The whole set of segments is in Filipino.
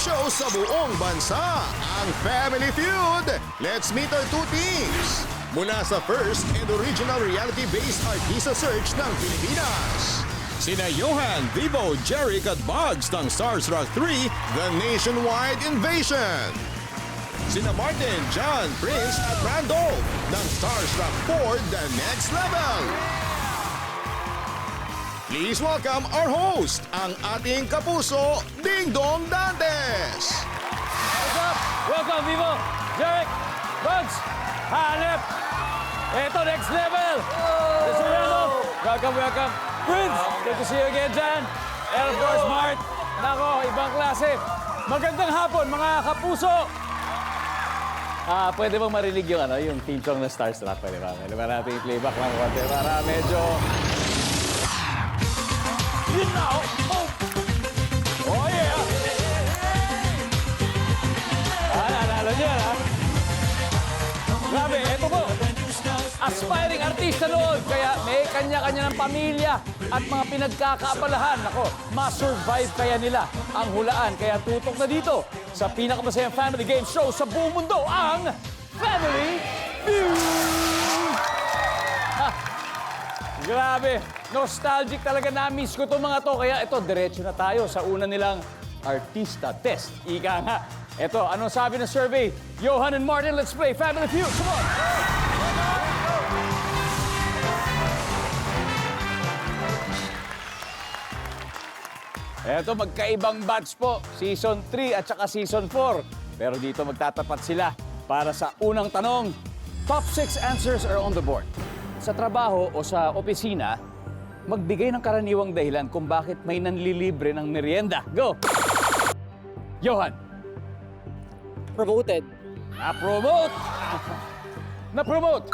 show sa buong bansa, ang Family Feud. Let's meet our two teams. Mula sa first and original reality-based artista search ng Pilipinas. Sina Johan, Vivo, Jeric at Bugs ng Starstruck 3, The Nationwide Invasion. Sina Martin, John, Prince at Randolph ng Starstruck 4, The Next Level. Please welcome our host, ang ating kapuso, Ding Dong Dantes. What's up? Welcome, Vivo, Jeric, Bugs, Hanep. Ito, Next Level. This is Randolph. Welcome, welcome. Prince, good to see you again, Jan. And of course, Mart. Nako, ibang klase. Magandang hapon, mga kapuso. Pwede bang marinig yung, yung theme song ng Starstruck? Pwede ba? Pwede ba natin i-playback lang konti para medyo... You know! Oh, yeah! Nalala niya, ha? Grabe, eto po. Aspiring artista noon, kaya may kanya-kanya ng pamilya at mga pinagkakaabalahan. Ako, ma-survive kaya nila ang hulaan. Kaya tutok na dito sa pinakamasayang family game show sa buong mundo, ang Family Feud! Ha! Grabe, nostalgic talaga, na-miss ko itong mga to. Kaya ito, diretso na tayo sa una nilang artista test. Ika nga. Ito, anong sabi ng survey? Johan and Martin, let's play Family Feud. Come on! Eto, magkaibang batch po. Season 3 at saka Season 4. Pero dito magtatapat sila para sa unang tanong. Top 6 answers are on the board. Sa trabaho o sa opisina, magbigay ng karaniwang dahilan kung bakit may nanlilibre ng merienda. Go! Johan. Promoted. Na-promote! Na-promote!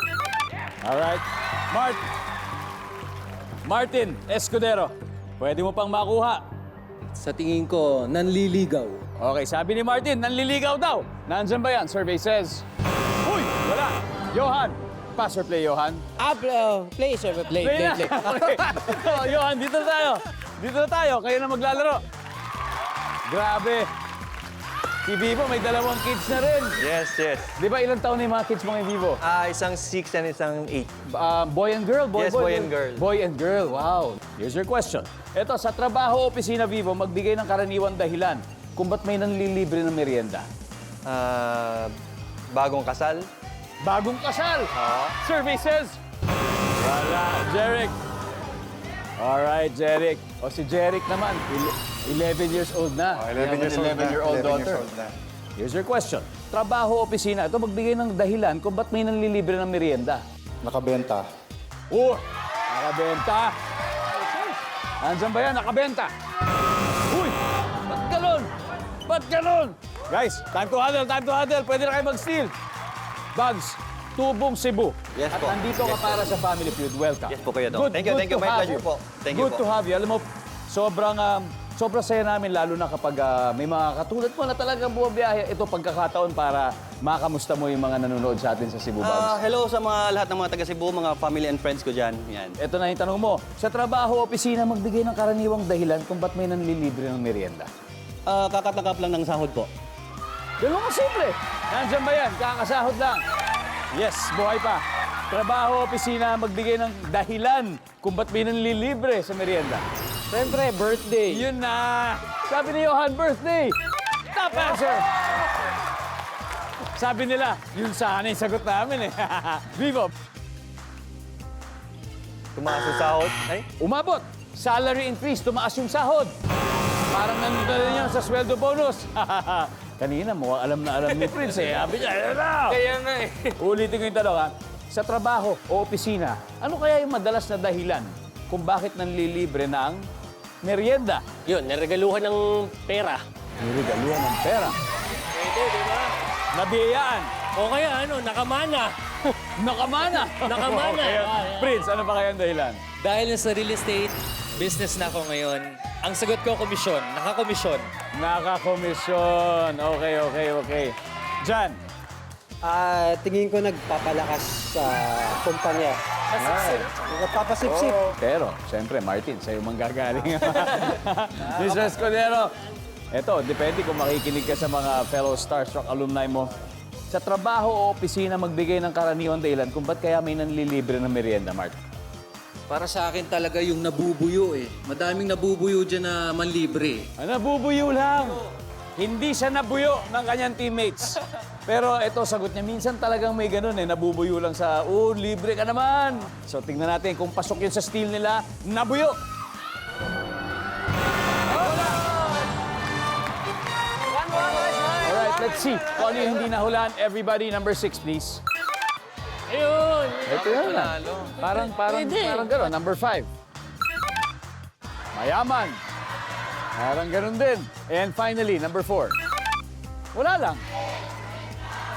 Alright. Martin Escudero. Pwede mo pang makuha. Sa tingin ko, nanliligaw. Okay, sabi ni Martin, nanliligaw daw. Nandyan ba yan? Survey says... Uy! Wala! Johan! Pass or play, Johan? Play, sir. Play. Na. Okay. Johan, dito na tayo. Dito na tayo. Kayo na maglalaro. Grabe. Si Vivo, may dalawang kids na rin. Yes. Di ba ilang taon na yung mga kids mo kay Vivo? Isang 6 and isang 8. Boy and girl? Yes, boy and girl. Boy and girl, wow. Here's your question. Ito, sa trabaho o opisina, Vivo, magbigay ng karaniwang dahilan kung ba't may nanlilibre ng merienda. Bagong kasal. Bagong kasal! Survey says... Wala. Jeric. Alright, Jeric. O si Jeric naman, 11 years old na. 11 years old na. 11-year-old daughter. Here's your question. Trabaho o opisina, ito magbigay ng dahilan kung ba't may nanlilibre ng merienda. Nakabenta. Oh! Nakabenta! Andiyan ba yan? Nakabenta! Uy! Ba't ganun? Ba't ganun? Guys, time to huddle. Pwede na kayo mag-steal. Bugs, Tubong Cebu. Yes At po. nandito ka para sa Family Feud. Welcome. Yes po, Kuya Dong. Thank you. to My have pleasure you. po. Thank you Good po. to have you. Alam mo, sobrang saya namin lalo na kapag may mga katulad mo na talagang bumabiyahe. Ito pagkakataon para makamusta mo yung mga nanonood sa atin sa Cebu Bugs. Hello sa mga lahat ng mga taga Cebu, mga family and friends ko dyan. Yan. Ito na yung tanong mo. Sa trabaho o opisina, magbigay ng karaniwang dahilan kung ba't may nanlilibre ng merienda. Kakatanggap lang ng sahod po. Ganun ka simple. Nandiyan ba yan? Kakasahod lang. Yes, buhay pa. Trabaho, opisina, magbigay ng dahilan kung ba't may nanlilibre sa merienda. Siyempre, birthday. Yun na. Sabi ni Johan, birthday. Top answer. Sabi nila, yun sana yung sagot namin eh. Vivo, Tumaas yung sahod. Ay, umabot. Salary increase, tumaas yung sahod. Parang nandun na rin yan sa sweldo bonus. Kanina, mukhang alam ni Prince eh. Sabi niya, ayun na. Kaya nga eh. Ulitin ko yung tanong ha. Sa trabaho o opisina, ano kaya yung madalas na dahilan kung bakit nanlilibre ng merienda? Yun, naregaluhan ng pera. Niregaluhan ng pera. Pwede, di ba? Nabiyayaan. O kaya nakamana. Nakamana. Nakamana. Kaya, Prince, ano pa kaya ang dahilan? Dahil sa real estate business na ako ngayon, ang sagot ko, komisyon. Nakakomisyon. Nakakomisyon. Okay. Jan. Tingin ko nagpapalakas sa kumpanya. Nagpapasipsip. Pero, siyempre, Martin, sa'yo manggagaling. Mr. Escudero, Eto, depende kung makikinig ka sa mga fellow Starstruck alumni mo. Sa trabaho o opisina, magbigay ng karaniwang dahilan kung ba't kaya may nanlilibre ng merienda, Mark. Para sa akin talaga yung nabubuyo eh. Madaming nabubuyo dyan na manlibre. Nabubuyo lang. Hindi siya nabuyo ng kanyang teammates. Pero ito, sagot niya, minsan talagang may ganun eh. Nabubuyo lang sa, libre ka naman. So, tingnan natin kung pasok yun sa steal nila. Nabuyo. Alright, let's see. Kung ano yung hindi nahulaan. Everybody, number 6, please. Ayun. Ito yun lang. Parang gano'n. Number 5. Mayaman. Parang gano'n din. And finally, number 4. Wala lang.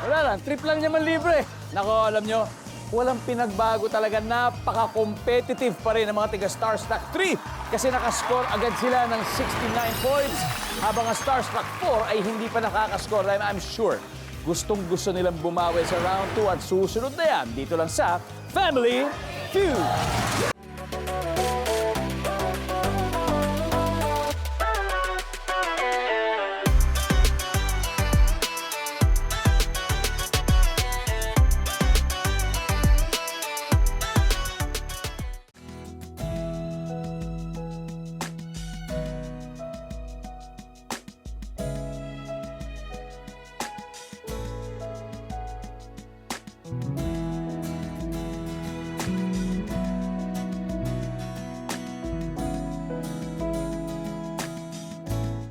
Wala lang. Trip lang niya man libre. Nako, alam nyo, walang pinagbago talaga. Napaka-competitive pa rin ang mga tiga Starstruck 3 kasi nakascore agad sila ng 69 points habang ang Starstruck 4 ay hindi pa nakakascore. I'm sure gustong-gusto nilang bumawi sa round 2 at susunod na yan dito lang sa Family Feud.